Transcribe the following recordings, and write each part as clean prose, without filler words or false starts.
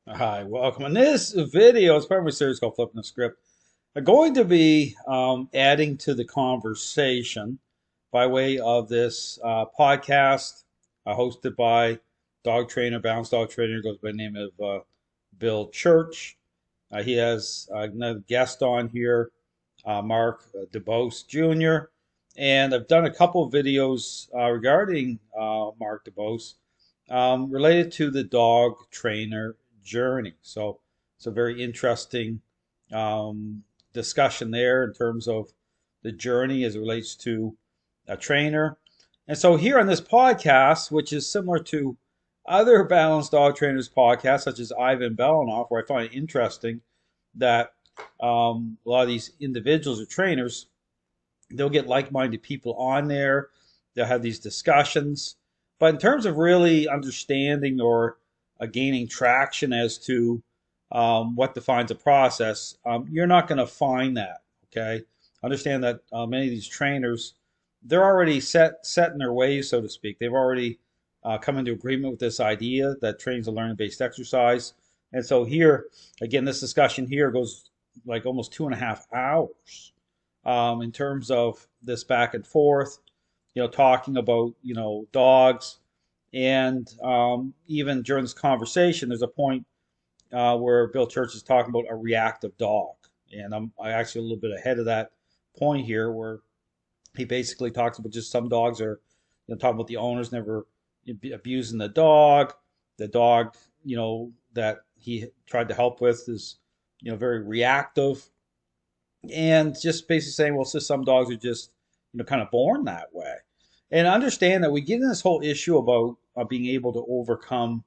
Hi, welcome. In this video, it's part of a series called Flipping the Script. I'm going to be adding to the conversation by way of this podcast hosted by dog trainer, balanced dog trainer, goes by the name of Bill Church. He has another guest on here, Mark Dubose Jr. And I've done a couple of videos regarding Mark Dubose related to the dog trainer journey. So it's a very interesting discussion there in terms of the journey as it relates to a trainer. And so here on this podcast, which is similar to other balanced dog trainers podcasts, such as Ivan Belanoff, where I find it interesting that a lot of these individuals or trainers, they'll get like-minded people on there. They'll have these discussions. But in terms of really understanding or gaining traction as to what defines a process, you're not going to find that. Okay, understand that many of these trainers, they're already set in their ways, so to speak. They've already come into agreement with this idea that training's a learning-based exercise. And so here, again, this discussion here goes like almost 2.5 hours in terms of this back and forth, talking about, dogs. And even during this conversation, there's a point where Bill Church is talking about a reactive dog. And I actually a little bit ahead of that point here where he basically talks about just some dogs are, talking about the owners never abusing the dog, that he tried to help with is, very reactive, and just basically saying, well, so some dogs are just, kind of born that way. And understand that we get in this whole issue about being able to overcome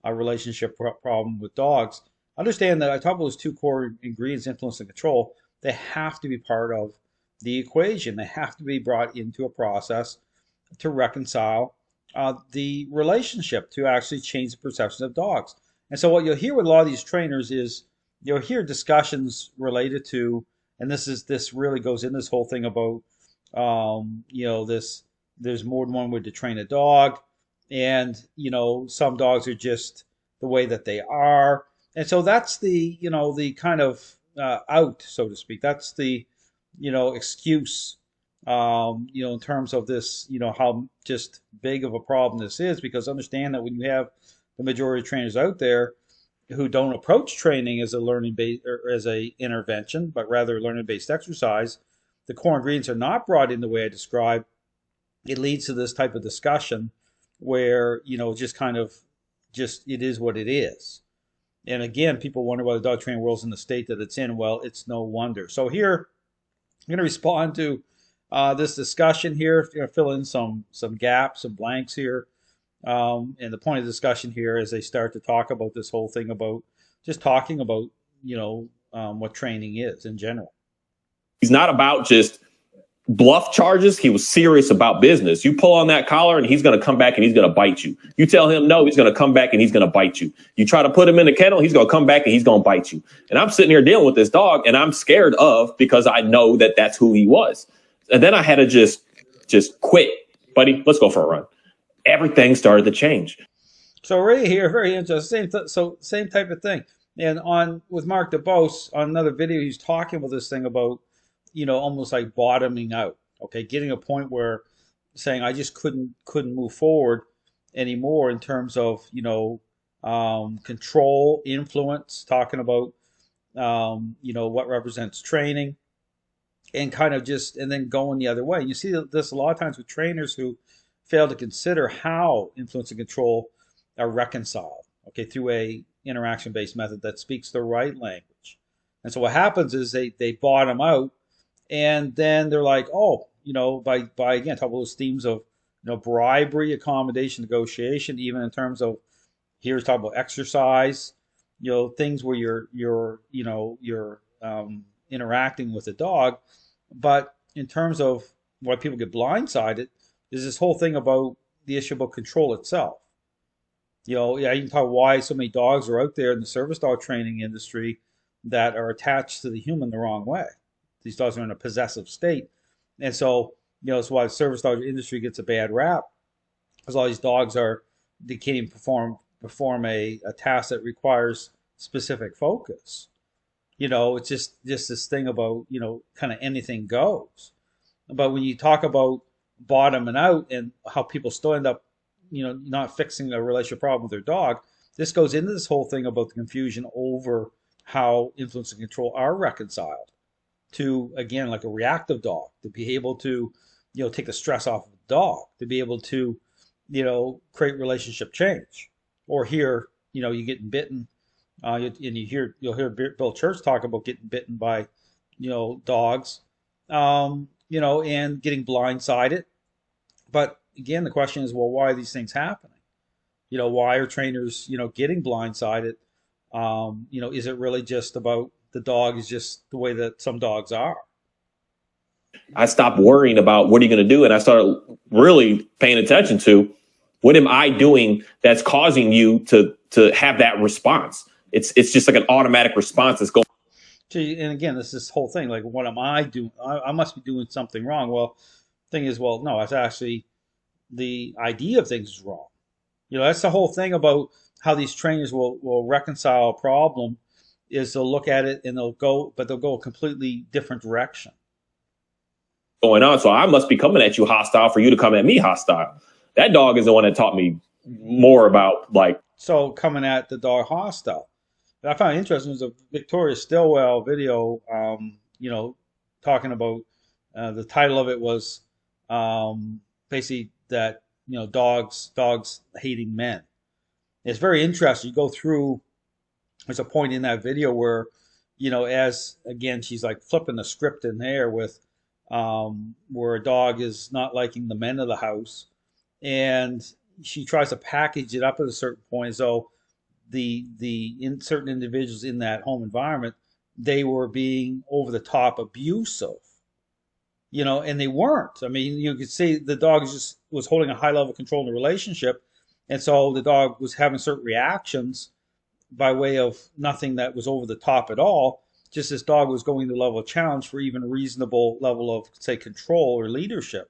a relationship problem with dogs. Understand that I talk about those two core ingredients, influence and control. They have to be part of the equation. They have to be brought into a process to reconcile the relationship, to actually change the perception of dogs. And so what you'll hear with a lot of these trainers is you'll hear discussions related to, and this really goes in this whole thing about this, there's more than one way to train a dog, and some dogs are just the way that they are. And so that's the kind of out, so to speak. That's the excuse, in terms of this, how just big of a problem this is. Because understand that when you have the majority of trainers out there who don't approach training as a learning based or as a intervention, but rather learning based exercise, the core ingredients are not brought in the way I described. It leads to this type of discussion where just kind of just it is what it is. And again, people wonder why the dog training world's in the state that it's in. Well, it's no wonder. So here I'm going to respond to this discussion here, fill in some gaps, some blanks here. And the point of the discussion here is they start to talk about this whole thing about just talking about, what training is in general. He's not about just bluff charges. He was serious about business. You pull on that collar and he's going to come back and he's going to bite you. You tell him no, he's going to come back and he's going to bite you. You try to put him in the kennel, he's going to come back and he's going to bite you. And I'm sitting here dealing with this dog and I'm scared of, because I know that that's who he was. And then I had to just quit, buddy. Let's go for a run. Everything started to change. So right here, very interesting. Same type of thing. And on with Mark Dubose on another video, he's talking about this thing about, almost like bottoming out. Okay, getting a point where saying I just couldn't move forward anymore in terms of control, influence. Talking about what represents training, and kind of just and then going the other way. You see this a lot of times with trainers who fail to consider how influence and control are reconciled, okay, through a interaction-based method that speaks the right language. And so what happens is they bottom out, and then they're like, oh, by again, talk about those themes of bribery, accommodation, negotiation, even in terms of here's talk about exercise, things where you're interacting with a dog. But in terms of why people get blindsided is this whole thing about the issue about control itself. Yeah, you can talk why so many dogs are out there in the service dog training industry that are attached to the human the wrong way. These dogs are in a possessive state. And so, that's why the service dog industry gets a bad rap. Because all these dogs they can't even perform a task that requires specific focus. It's just this thing about, kind of anything goes. But when you talk about bottoming out and how people still end up, not fixing a relationship problem with their dog, this goes into this whole thing about the confusion over how influence and control are reconciled to, again, like a reactive dog, to be able to, take the stress off of the dog, to be able to, create relationship change. Or here, you getting bitten, and you'll hear Bill Church talk about getting bitten by, dogs, and getting blindsided. But again, the question is, well, why are these things happening? Why are trainers, getting blindsided? Is it really just about the dog is just the way that some dogs are? I stopped worrying about what are you going to do, and I started really paying attention to what am I doing that's causing you to have that response. It's just like an automatic response that's going. And again, this whole thing, like, what am I doing? I must be doing something wrong. Well, thing is, well, no, it's actually the idea of things is wrong. That's the whole thing about how these trainers will reconcile a problem, is they'll look at it and they'll go a completely different direction. Going on. So I must be coming at you hostile for you to come at me hostile. That dog is the one that taught me more about, like. So coming at the dog hostile. What I found interesting was a Victoria Stilwell video, talking about, the title of it was, basically that, dogs hating men. It's very interesting. You go through, there's a point in that video where, as again, she's like flipping the script in there with, where a dog is not liking the men of the house, and she tries to package it up at a certain point. So in certain individuals in that home environment, they were being over the top abusive, and they weren't. I mean, you could see the dog just was holding a high level of control in the relationship, and so the dog was having certain reactions by way of nothing that was over the top at all. Just this dog was going to the level of challenge for even a reasonable level of, say, control or leadership.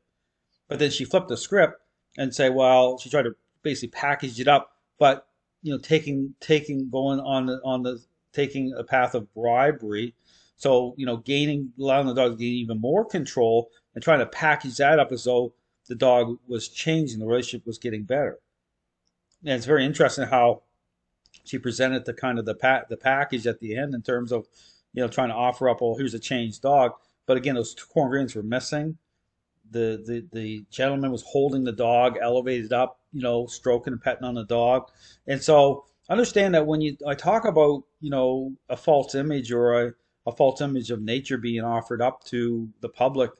But then she flipped the script and say, well, she tried to basically package it up, but taking going on the taking a path of bribery. So, allowing the dog to gain even more control and trying to package that up as though the dog was changing, the relationship was getting better. And it's very interesting how she presented the kind of the package at the end in terms of, trying to offer up, well, here's a changed dog. But again, those two core ingredients were missing. The gentleman was holding the dog, elevated up, stroking and petting on the dog. And so understand that when I talk about, a false image or a false image of nature being offered up to the public,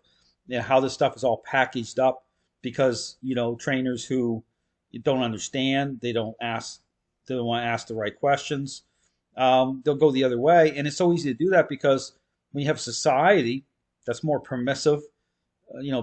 how this stuff is all packaged up because, trainers who don't understand, they don't want to ask the right questions. They'll go the other way. And it's so easy to do that because when you have society that's more permissive,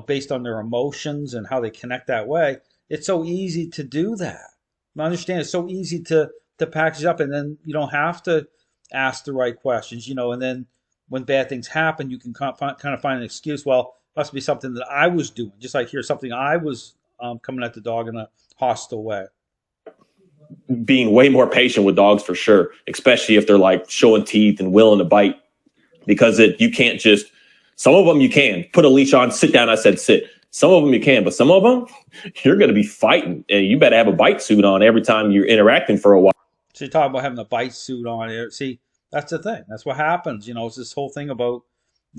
based on their emotions and how they connect that way, it's so easy to do that. I understand it's so easy to package up, and then you don't have to ask the right questions, and then when bad things happen, you can kind of find an excuse. Well, it must be something that I was doing, just like here's something I was coming at the dog in a hostile way. Being way more patient with dogs for sure, especially if they're like showing teeth and willing to bite, because you can't just, some of them you can put a leash on, sit down. I said sit. Some of them you can, but some of them you're going to be fighting, and you better have a bite suit on every time you're interacting for a while. So you're talking about having a bite suit on here. See, that's the thing. That's what happens. It's this whole thing about,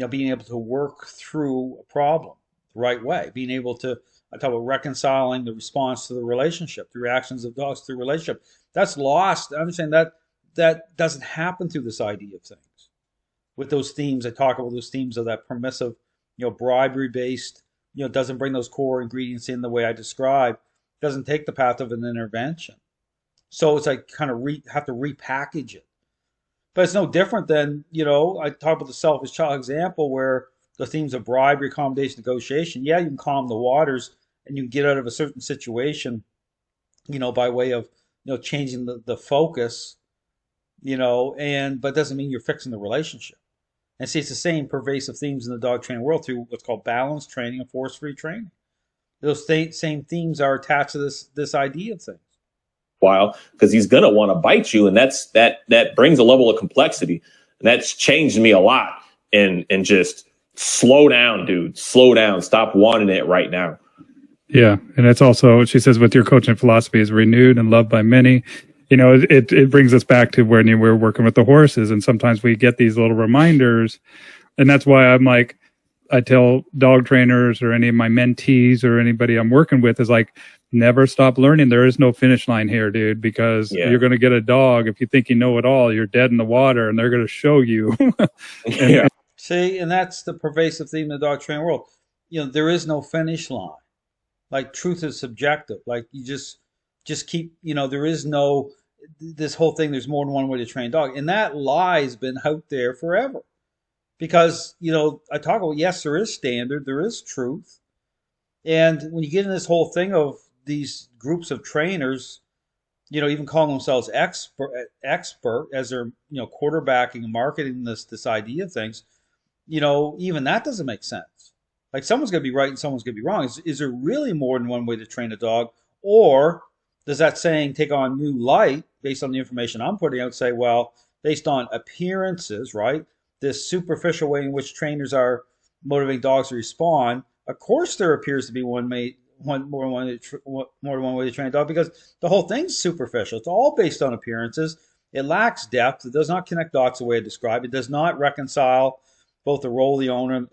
being able to work through a problem the right way, being able to, I talk about reconciling the response to the relationship, the reactions of dogs to the relationship. That's lost. I understand that doesn't happen through this idea of things. With those themes, I talk about those themes of that permissive, bribery based, doesn't bring those core ingredients in the way I described, doesn't take the path of an intervention. So it's like kind of have to repackage it. But it's no different than, I talk about the selfish child example where the themes of bribery, accommodation, negotiation. Yeah, you can calm the waters and you can get out of a certain situation, by way of, changing the focus, but it doesn't mean you're fixing the relationship. And see, it's the same pervasive themes in the dog training world through what's called balance training and force-free training. Those same themes are attached to this idea of things. while, because he's going to want to bite you. And that brings a level of complexity. And that's changed me a lot. And just slow down, dude. Slow down. Stop wanting it right now. Yeah. And it's also, she says, with your coaching philosophy is renewed and loved by many. You know, it brings us back to when you were working with the horses. And sometimes we get these little reminders. And that's why I'm like, I tell dog trainers or any of my mentees or anybody I'm working with is like, never stop learning. There is no finish line here, dude, because you're going to get a dog. If you think you know it all, you're dead in the water, and they're going to show you. See, and that's the pervasive theme in the dog training world. You know, there is no finish line. Like, truth is subjective. Like, you just keep, you know, there is no, this whole thing, there's more than one way to train a dog. And that lie's been out there forever. Because, you know, I talk about, yes, there is standard, there is truth. And when you get in this whole thing of these groups of trainers, you know, even calling themselves expert as they're, you know, quarterbacking and marketing this idea of things, you know, even that doesn't make sense. Like, someone's going to be right and someone's going to be wrong. Is there really more than one way to train a dog? Or does that saying take on new light based on the information I'm putting out? Say, well, based on appearances, right? This superficial way in which trainers are motivating dogs to respond. Of course, there appears to be more than one way to train a dog, because the whole thing's superficial. It's all based on appearances. It lacks depth. It does not connect dots the way I described. It does not reconcile both the role of the owner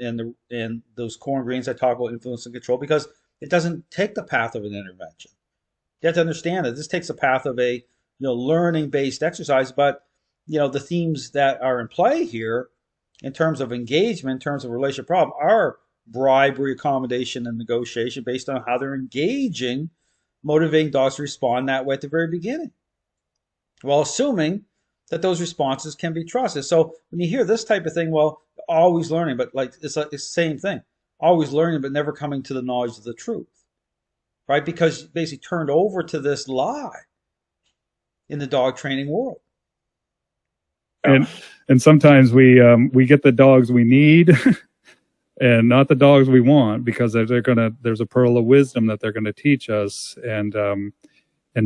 and those core ingredients I talk about, influence and control, because it doesn't take the path of an intervention. You have to understand that this takes the path of a learning-based exercise, but the themes that are in play here in terms of engagement, in terms of relationship problem, are bribery, accommodation, and negotiation based on how they're engaging, motivating dogs to respond that way at the very beginning, while assuming that those responses can be trusted. So when you hear this type of thing, well, always learning, but it's the same thing. Always learning, but never coming to the knowledge of the truth, right? Because basically turned over to this lie in the dog training world. And sometimes we get the dogs we need and not the dogs we want, because there's a pearl of wisdom that they're gonna teach us, and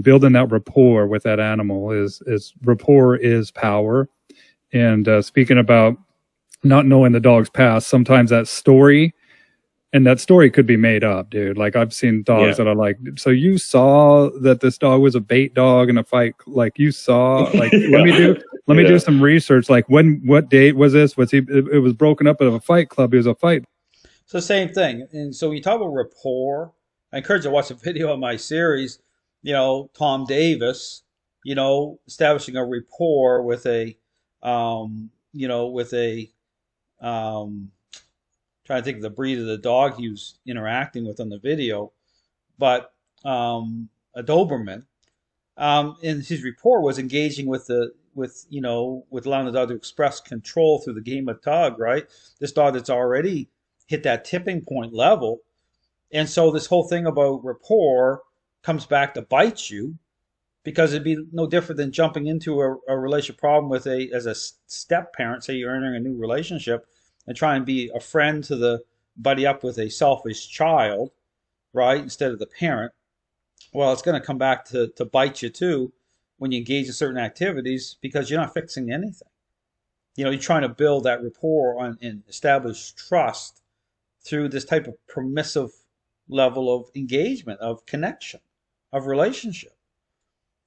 building that rapport with that animal is rapport is power. And speaking about not knowing the dog's past, sometimes that story could be made up, dude. Like, I've seen dogs that are like, so you saw that this dog was a bait dog in a fight? Like, you saw, like, let me do some research. Like, what date was this? It was broken up at a fight club. It was a fight. So same thing. And so we talk about rapport. I encourage you to watch a video of my series, Tom Davis, establishing a rapport with trying to think of the breed of the dog he was interacting with on the video, but a Doberman. And his rapport was engaging with allowing the dog to express control through the game of tug, right? This dog that's already hit that tipping point level. And so this whole thing about rapport comes back to bite you, because it'd be no different than jumping into a relationship problem as a step parent. Say you're entering a new relationship and try and be a friend to the buddy up with a selfish child, right, instead of the parent. Well, it's going to come back to bite you too when you engage in certain activities, because you're not fixing anything. You're trying to build that rapport and establish trust through this type of permissive level of engagement, of connection, of relationship.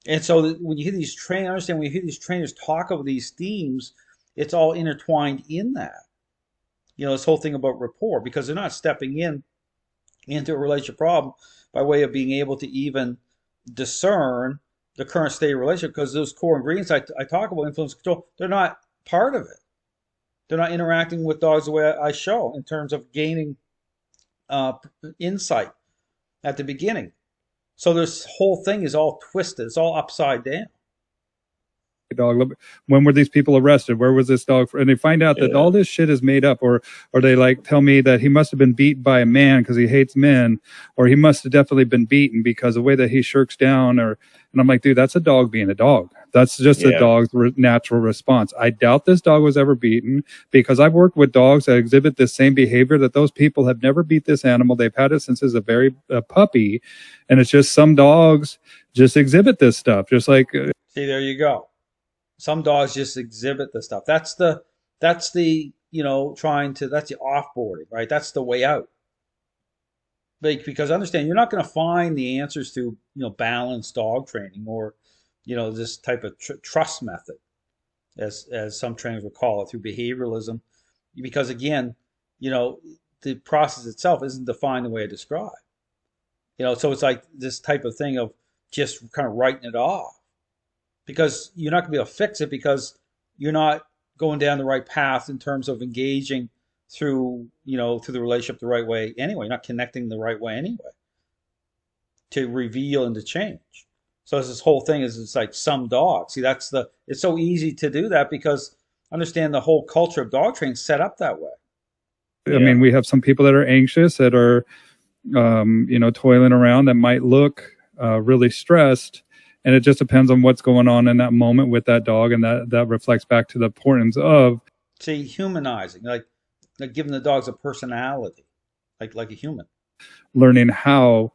And so when you hear these trainers talk about these themes, it's all intertwined in that. This whole thing about rapport, because they're not stepping into a relationship problem by way of being able to even discern the current state of relationship, because those core ingredients I talk about, influence and control, they're not part of it. They're not interacting with dogs the way I show in terms of gaining insight at the beginning. So this whole thing is all twisted. It's all upside down. Dog. When were these people arrested? Where was this dog? And they find out that all this shit is made up, or they like tell me that he must have been beaten by a man because he hates men, or he must have definitely been beaten because the way that he shirks down. And I'm like, dude, that's a dog being a dog. That's just a dog's natural response. I doubt this dog was ever beaten, because I've worked with dogs that exhibit this same behavior, that those people have never beat this animal. They've had it since it's a puppy. And it's just some dogs just exhibit this stuff. Just like See, there you go. Some dogs just exhibit the stuff. That's the that's the offboarding, right? That's the way out. Because understand, you're not going to find the answers to balanced dog training, or this type of trust method, as some trainers would call it, through behavioralism, because again, the process itself isn't defined the way I described. So it's like this type of thing of just kind of writing it off, because you're not going to be able to fix it, because you're not going down the right path in terms of engaging through the relationship the right way anyway. You're not connecting the right way anyway to reveal and to change. So this whole thing it's like some dogs. See, it's so easy to do that, because understand the whole culture of dog training set up that way. I mean, we have some people that are anxious, that are toiling around, that might look really stressed, and it just depends on what's going on in that moment with that dog, and that reflects back to the importance of humanizing, like giving the dogs a personality, like a human, learning how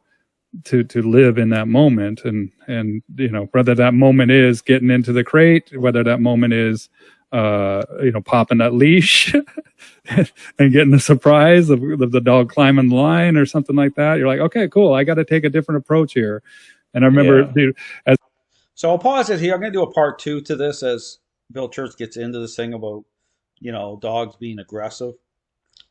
to live in that moment, and whether that moment is getting into the crate, whether that moment is popping that leash and getting the surprise of the dog climbing the line or something like that. You're like, okay, cool, I got to take a different approach here. And I remember, so I'll pause it here. I'm going to do a part 2 to this, as Bill Church gets into this thing about dogs being aggressive.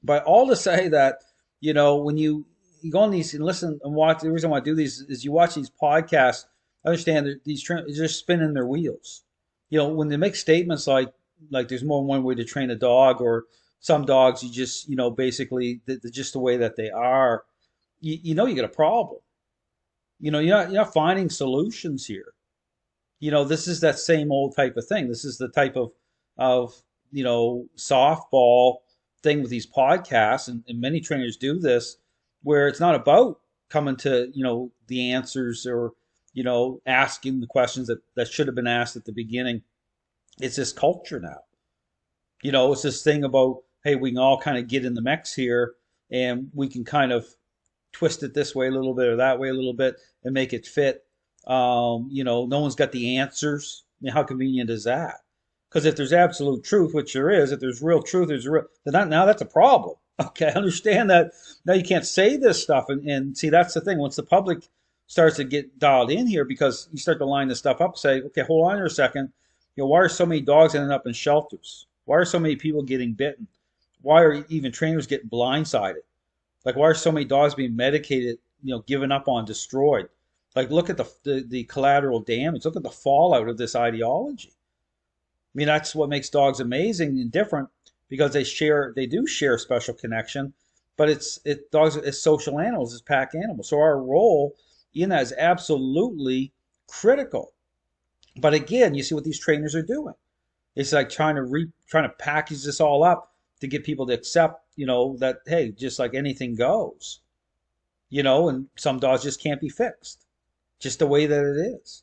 But all to say that when you go on these and listen and watch, the reason why I do these is you watch these podcasts, understand that these trainers are just spinning their wheels. When they make statements like there's more than one way to train a dog, or some dogs you just basically just the way that they are, you get a problem. You're not finding solutions here. This is that same old type of thing. This is the type of softball thing with these podcasts, and many trainers do this, where it's not about coming to the answers, or asking the questions that should have been asked at the beginning. It's this culture now. It's this thing about, hey, we can all kind of get in the mix here, and we can kind of twist it this way a little bit or that way a little bit and make it fit. No one's got the answers. I mean, how convenient is that? Because if there's absolute truth, which there is, if there's real truth, then now that's a problem. Okay, I understand that. Now you can't say this stuff, and see, that's the thing. Once the public starts to get dialed in here, because you start to line this stuff up, say, okay, hold on here a second. Why are so many dogs ending up in shelters? Why are so many people getting bitten? Why are even trainers getting blindsided? Like, why are so many dogs being medicated, given up on, destroyed? Like, look at the collateral damage. Look at the fallout of this ideology. I mean, that's what makes dogs amazing and different, because they do share a special connection, but dogs as social animals, as pack animals. So our role in that is absolutely critical. But again, you see what these trainers are doing. It's like trying to package this all up to get people to accept, that, hey, just like anything goes, and some dogs just can't be fixed, just the way that it is.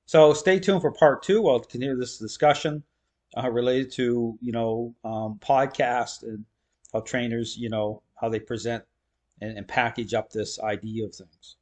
So stay tuned for part 2. I'll continue this discussion related to, podcast, and how trainers, how they present and package up this idea of things.